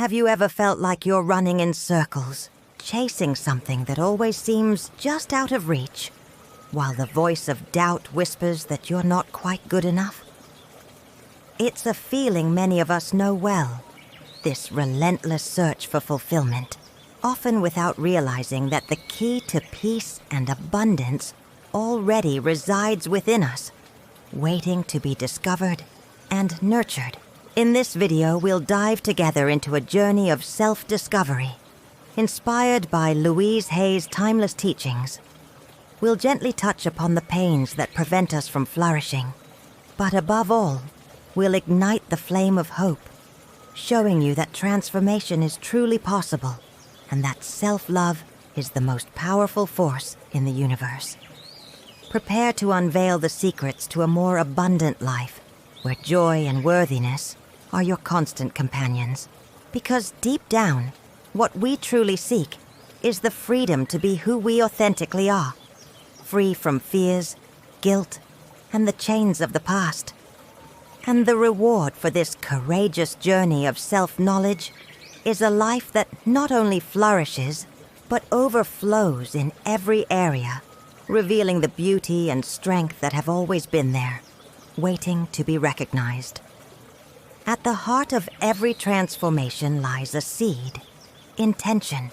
Have you ever felt like you're running in circles, chasing something that always seems just out of reach, while the voice of doubt whispers that you're not quite good enough? It's a feeling many of us know well, this relentless search for fulfillment, often without realizing that the key to peace and abundance already resides within us, waiting to be discovered and nurtured. In this video, we'll dive together into a journey of self-discovery, inspired by Louise Hay's timeless teachings. We'll gently touch upon the pains that prevent us from flourishing, but above all, we'll ignite the flame of hope, showing you that transformation is truly possible and that self-love is the most powerful force in the universe. Prepare to unveil the secrets to a more abundant life, where joy and worthiness are your constant companions. Because deep down, what we truly seek is the freedom to be who we authentically are, free from fears, guilt, and the chains of the past. And the reward for this courageous journey of self-knowledge is a life that not only flourishes, but overflows in every area, revealing the beauty and strength that have always been there, waiting to be recognized. At the heart of every transformation lies a seed: intention.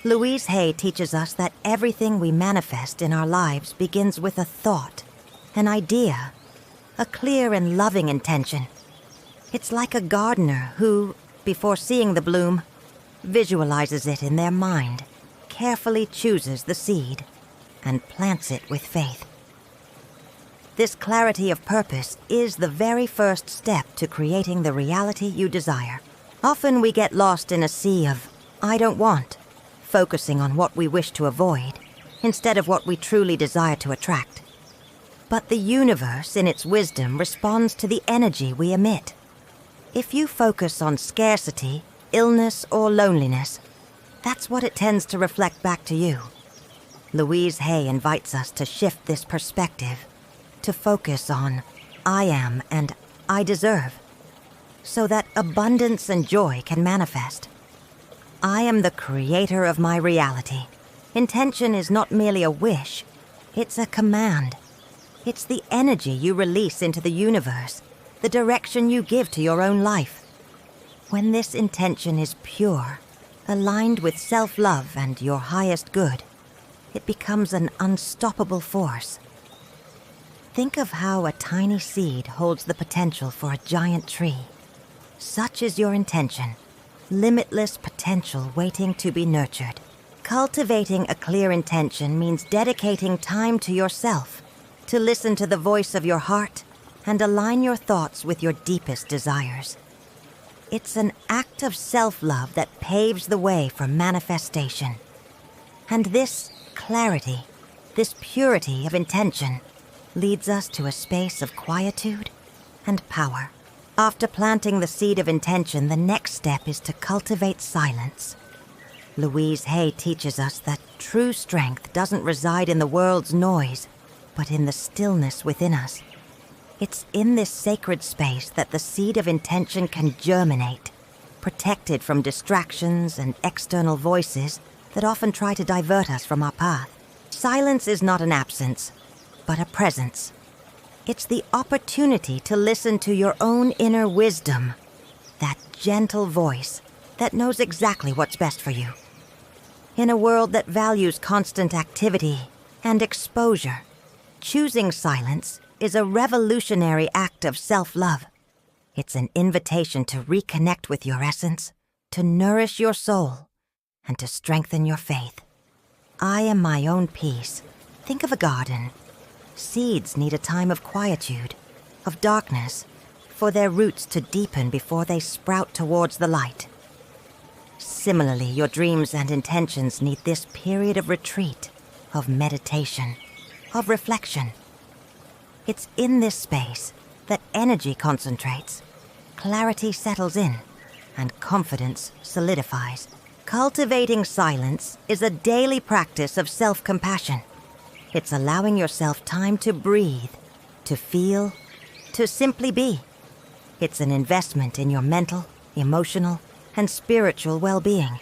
Louise Hay teaches us that everything we manifest in our lives begins with a thought, an idea, a clear and loving intention. It's like a gardener who, before seeing the bloom, visualizes it in their mind, carefully chooses the seed, and plants it with faith. This clarity of purpose is the very first step to creating the reality you desire. Often we get lost in a sea of "I don't want," focusing on what we wish to avoid, instead of what we truly desire to attract. But the universe, in its wisdom, responds to the energy we emit. If you focus on scarcity, illness, or loneliness, that's what it tends to reflect back to you. Louise Hay invites us to shift this perspective, to focus on "I am" and "I deserve," so that abundance and joy can manifest. I am the creator of my reality. Intention is not merely a wish, it's a command. It's the energy you release into the universe, the direction you give to your own life. When this intention is pure, aligned with self-love and your highest good, it becomes an unstoppable force. Think of how a tiny seed holds the potential for a giant tree. Such is your intention, limitless potential waiting to be nurtured. Cultivating a clear intention means dedicating time to yourself, to listen to the voice of your heart and align your thoughts with your deepest desires. It's an act of self-love that paves the way for manifestation. And this clarity, this purity of intention, leads us to a space of quietude and power. After planting the seed of intention, the next step is to cultivate silence. Louise Hay teaches us that true strength doesn't reside in the world's noise, but in the stillness within us. It's in this sacred space that the seed of intention can germinate, protected from distractions and external voices that often try to divert us from our path. Silence is not an absence, but a presence. It's the opportunity to listen to your own inner wisdom, that gentle voice that knows exactly what's best for you. In a world that values constant activity and exposure, choosing silence is a revolutionary act of self-love. It's an invitation to reconnect with your essence, to nourish your soul, and to strengthen your faith. I am my own peace. Think of a garden. Seeds need a time of quietude, of darkness, for their roots to deepen before they sprout towards the light. Similarly, your dreams and intentions need this period of retreat, of meditation, of reflection. It's in this space that energy concentrates, clarity settles in, and confidence solidifies. Cultivating silence is a daily practice of self-compassion. It's allowing yourself time to breathe, to feel, to simply be. It's an investment in your mental, emotional, and spiritual well-being.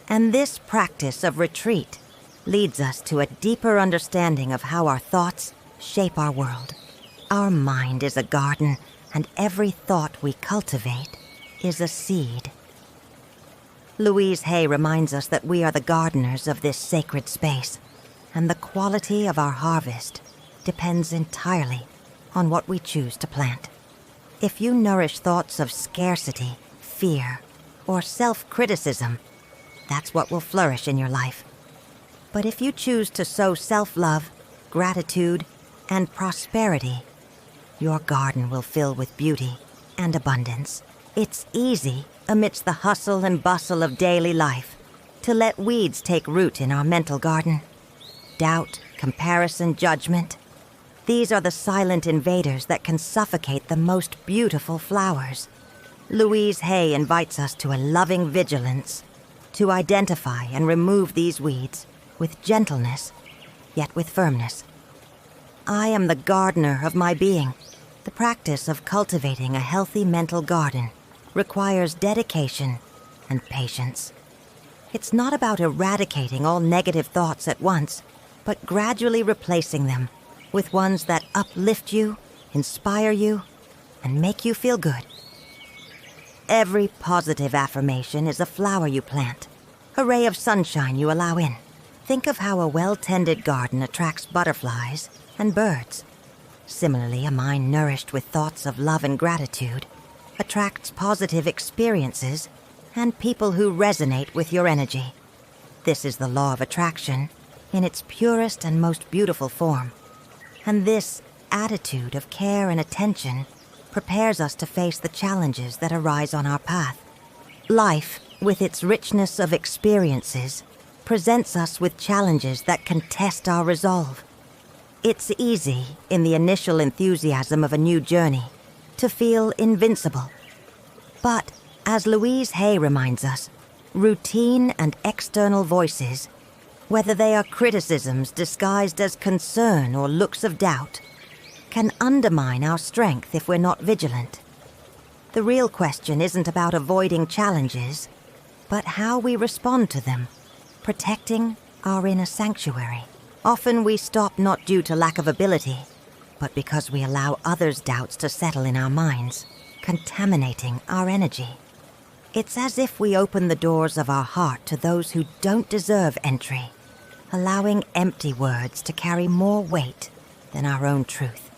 And this practice of retreat leads us to a deeper understanding of how our thoughts shape our world. Our mind is a garden, and every thought we cultivate is a seed. Louise Hay reminds us that we are the gardeners of this sacred space, and the quality of our harvest depends entirely on what we choose to plant. If you nourish thoughts of scarcity, fear, or self-criticism, that's what will flourish in your life. But if you choose to sow self-love, gratitude, and prosperity, your garden will fill with beauty and abundance. It's easy, amidst the hustle and bustle of daily life, to let weeds take root in our mental garden. Doubt, comparison, judgment. These are the silent invaders that can suffocate the most beautiful flowers. Louise Hay invites us to a loving vigilance, to identify and remove these weeds with gentleness, yet with firmness. I am the gardener of my being. The practice of cultivating a healthy mental garden requires dedication and patience. It's not about eradicating all negative thoughts at once, but gradually replacing them with ones that uplift you, inspire you, and make you feel good. Every positive affirmation is a flower you plant, a ray of sunshine you allow in. Think of how a well-tended garden attracts butterflies and birds. Similarly, a mind nourished with thoughts of love and gratitude attracts positive experiences and people who resonate with your energy. This is the law of attraction in its purest and most beautiful form. And this attitude of care and attention prepares us to face the challenges that arise on our path. Life, with its richness of experiences, presents us with challenges that can test our resolve. It's easy, in the initial enthusiasm of a new journey, to feel invincible. But, as Louise Hay reminds us, routine and external voices, whether they are criticisms disguised as concern or looks of doubt, can undermine our strength if we're not vigilant. The real question isn't about avoiding challenges, but how we respond to them, protecting our inner sanctuary. Often we stop not due to lack of ability, but because we allow others' doubts to settle in our minds, contaminating our energy. It's as if we open the doors of our heart to those who don't deserve entry, allowing empty words to carry more weight than our own truth.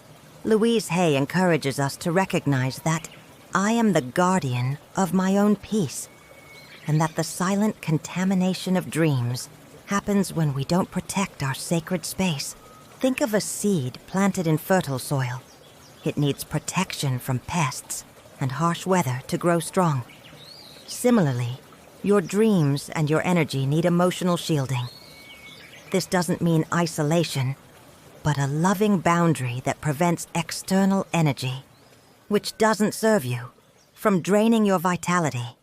Louise Hay encourages us to recognize that I am the guardian of my own peace, and that the silent contamination of dreams happens when we don't protect our sacred space. Think of a seed planted in fertile soil. It needs protection from pests and harsh weather to grow strong. Similarly, your dreams and your energy need emotional shielding. This doesn't mean isolation, but a loving boundary that prevents external energy, which doesn't serve you, from draining your vitality.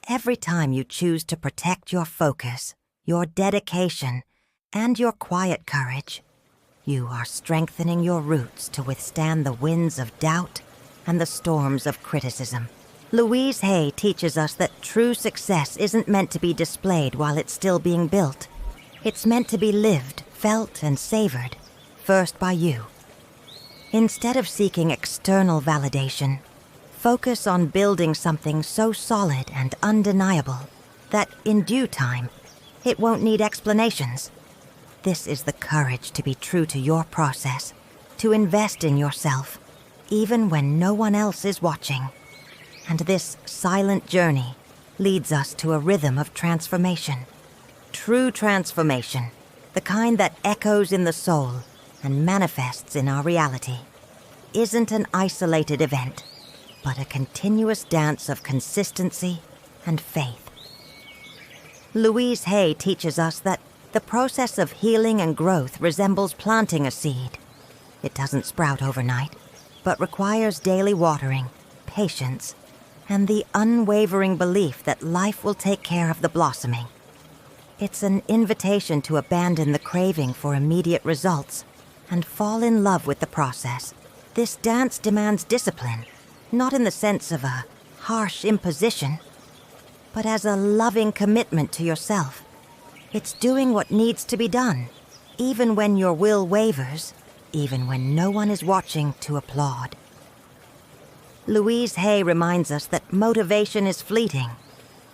Every time you choose to protect your focus, your dedication, and your quiet courage, you are strengthening your roots to withstand the winds of doubt and the storms of criticism. Louise Hay teaches us that true success isn't meant to be displayed while it's still being built. It's meant to be lived, felt, and savored, first by you. Instead of seeking external validation, focus on building something so solid and undeniable that, in due time, it won't need explanations. This is the courage to be true to your process, to invest in yourself, even when no one else is watching. And this silent journey leads us to a rhythm of transformation. True transformation, the kind that echoes in the soul and manifests in our reality, isn't an isolated event, but a continuous dance of consistency and faith. Louise Hay teaches us that the process of healing and growth resembles planting a seed. It doesn't sprout overnight, but requires daily watering, patience, and the unwavering belief that life will take care of the blossoming. It's an invitation to abandon the craving for immediate results and fall in love with the process. This dance demands discipline, not in the sense of a harsh imposition, but as a loving commitment to yourself. It's doing what needs to be done, even when your will wavers, even when no one is watching to applaud. Louise Hay reminds us that motivation is fleeting,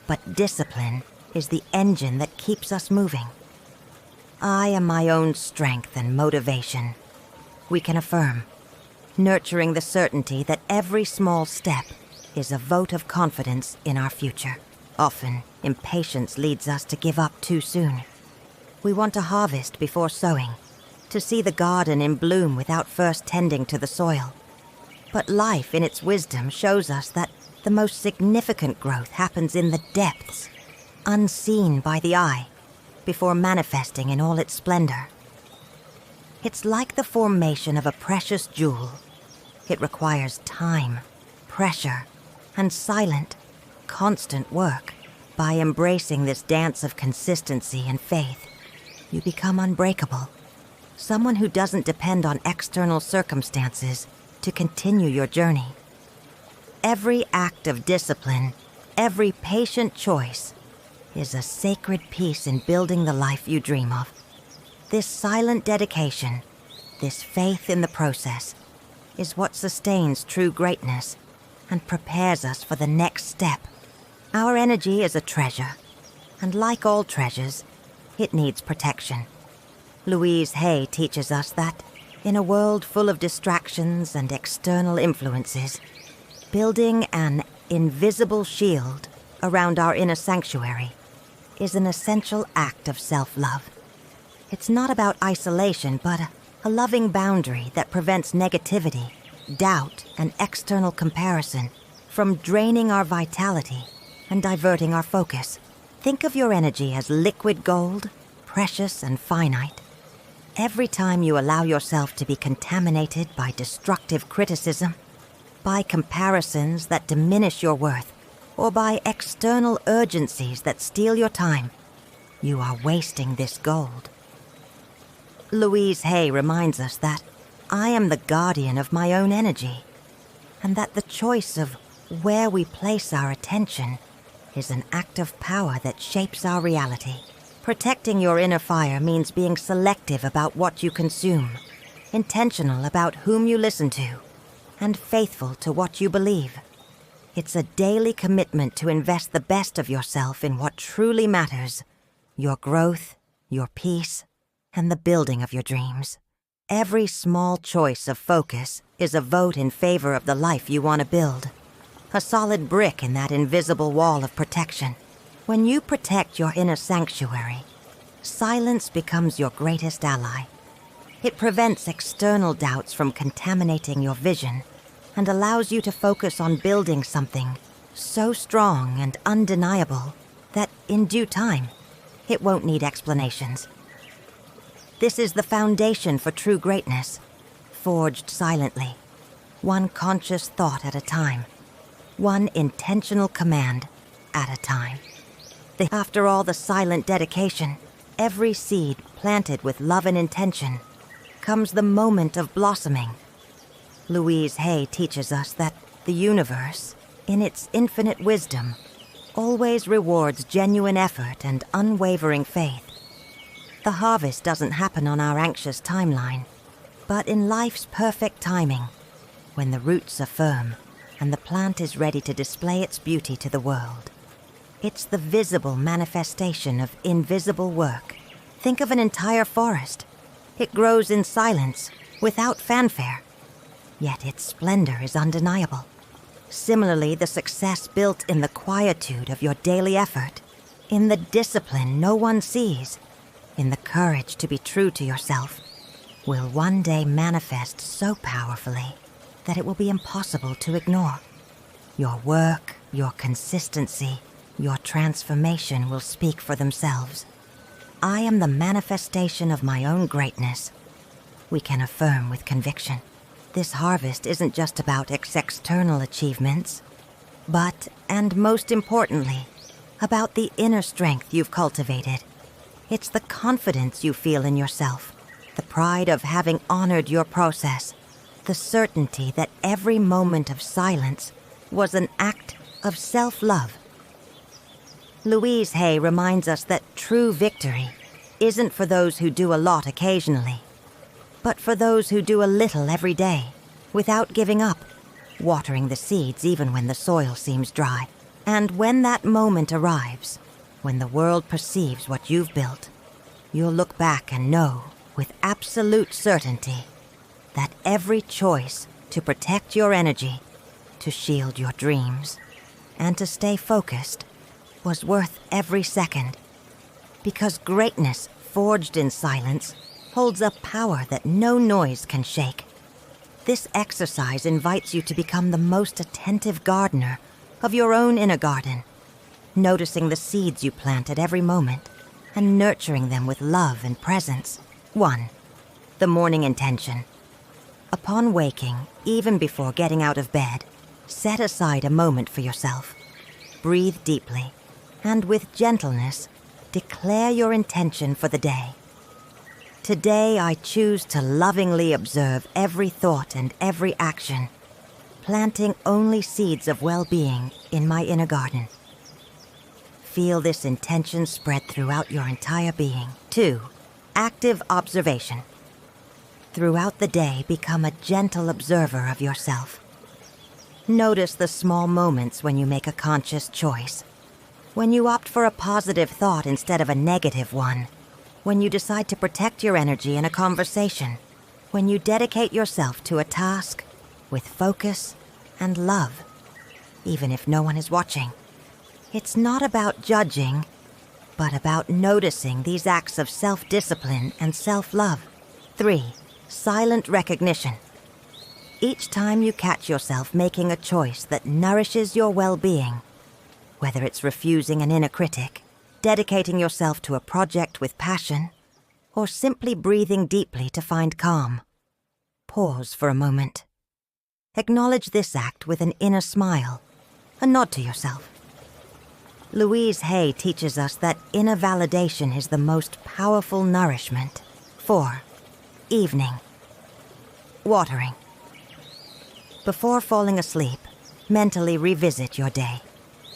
but discipline is the engine that keeps us moving. I am my own strength and motivation, we can affirm, nurturing the certainty that every small step is a vote of confidence in our future. Often, impatience leads us to give up too soon. We want to harvest before sowing, to see the garden in bloom without first tending to the soil. But life in its wisdom shows us that the most significant growth happens in the depths, unseen by the eye, before manifesting in all its splendor. It's like the formation of a precious jewel. It requires time, pressure, and silent, constant work. By embracing this dance of consistency and faith, you become unbreakable. Someone who doesn't depend on external circumstances to continue your journey. Every act of discipline, every patient choice, is a sacred piece in building the life you dream of. This silent dedication, this faith in the process, is what sustains true greatness and prepares us for the next step. Our energy is a treasure, and like all treasures, it needs protection. Louise Hay teaches us that, in a world full of distractions and external influences, building an invisible shield around our inner sanctuary is an essential act of self-love. It's not about isolation, but a loving boundary that prevents negativity, doubt, and external comparison from draining our vitality and diverting our focus. Think of your energy as liquid gold, precious and finite. Every time you allow yourself to be contaminated by destructive criticism, by comparisons that diminish your worth, or by external urgencies that steal your time, you are wasting this gold. Louise Hay reminds us that I am the guardian of my own energy, and that the choice of where we place our attention is an act of power that shapes our reality. Protecting your inner fire means being selective about what you consume, intentional about whom you listen to, and faithful to what you believe. It's a daily commitment to invest the best of yourself in what truly matters, your growth, your peace, and the building of your dreams. Every small choice of focus is a vote in favor of the life you want to build, a solid brick in that invisible wall of protection. When you protect your inner sanctuary, silence becomes your greatest ally. It prevents external doubts from contaminating your vision and allows you to focus on building something so strong and undeniable that in due time, it won't need explanations. This is the foundation for true greatness, forged silently, one conscious thought at a time, one intentional command at a time. After all the silent dedication, every seed planted with love and intention, comes the moment of blossoming. Louise Hay teaches us that the universe, in its infinite wisdom, always rewards genuine effort and unwavering faith. The harvest doesn't happen on our anxious timeline, but in life's perfect timing, when the roots are firm and the plant is ready to display its beauty to the world. It's the visible manifestation of invisible work. Think of an entire forest. It grows in silence, without fanfare. Yet its splendor is undeniable. Similarly, the success built in the quietude of your daily effort, in the discipline no one sees, in the courage to be true to yourself, will one day manifest so powerfully that it will be impossible to ignore. Your work, your consistency, your transformation will speak for themselves. I am the manifestation of my own greatness, we can affirm with conviction. This harvest isn't just about external achievements, but, and most importantly, about the inner strength you've cultivated. It's the confidence you feel in yourself, the pride of having honored your process, the certainty that every moment of silence was an act of self-love. Louise Hay reminds us that true victory isn't for those who do a lot occasionally, but for those who do a little every day, without giving up, watering the seeds even when the soil seems dry. And when that moment arrives, when the world perceives what you've built, you'll look back and know with absolute certainty that every choice to protect your energy, to shield your dreams, and to stay focused was worth every second. Because greatness forged in silence holds a power that no noise can shake. This exercise invites you to become the most attentive gardener of your own inner garden, noticing the seeds you plant at every moment and nurturing them with love and presence. 1. The morning intention. Upon waking, even before getting out of bed, set aside a moment for yourself. Breathe deeply, and with gentleness, declare your intention for the day. Today I choose to lovingly observe every thought and every action, planting only seeds of well-being in my inner garden. Feel this intention spread throughout your entire being. 2. Active observation. Throughout the day, become a gentle observer of yourself. Notice the small moments when you make a conscious choice, when you opt for a positive thought instead of a negative one, when you decide to protect your energy in a conversation, when you dedicate yourself to a task with focus and love, even if no one is watching. It's not about judging, but about noticing these acts of self-discipline and self-love. 3. Silent recognition. Each time you catch yourself making a choice that nourishes your well-being, whether it's refusing an inner critic, dedicating yourself to a project with passion, or simply breathing deeply to find calm, pause for a moment. Acknowledge this act with an inner smile, a nod to yourself. Louise Hay teaches us that inner validation is the most powerful nourishment. 4. Evening. Watering. Before falling asleep, mentally revisit your day.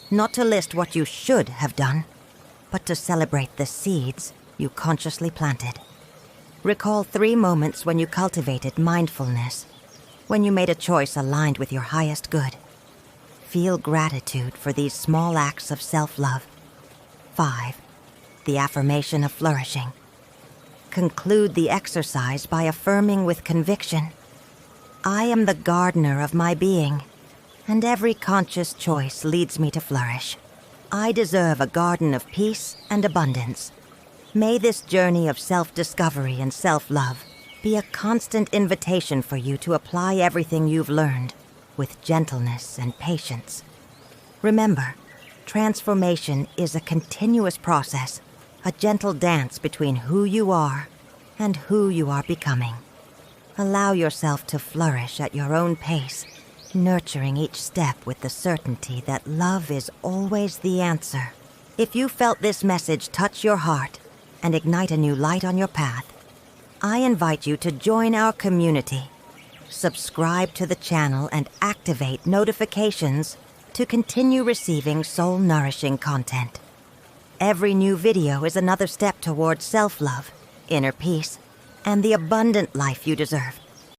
Not to list what you should have done, but to celebrate the seeds you consciously planted. Recall 3 moments when you cultivated mindfulness, when you made a choice aligned with your highest good. Feel gratitude for these small acts of self-love. 5. The affirmation of flourishing. Conclude the exercise by affirming with conviction, I am the gardener of my being, and every conscious choice leads me to flourish. I deserve a garden of peace and abundance. May this journey of self-discovery and self-love be a constant invitation for you to apply everything you've learned with gentleness and patience. Remember, transformation is a continuous process, a gentle dance between who you are and who you are becoming. Allow yourself to flourish at your own pace, nurturing each step with the certainty that love is always the answer. If you felt this message touch your heart and ignite a new light on your path, I invite you to join our community. Subscribe to the channel and activate notifications to continue receiving soul-nourishing content. Every new video is another step towards self-love, inner peace, and the abundant life you deserve.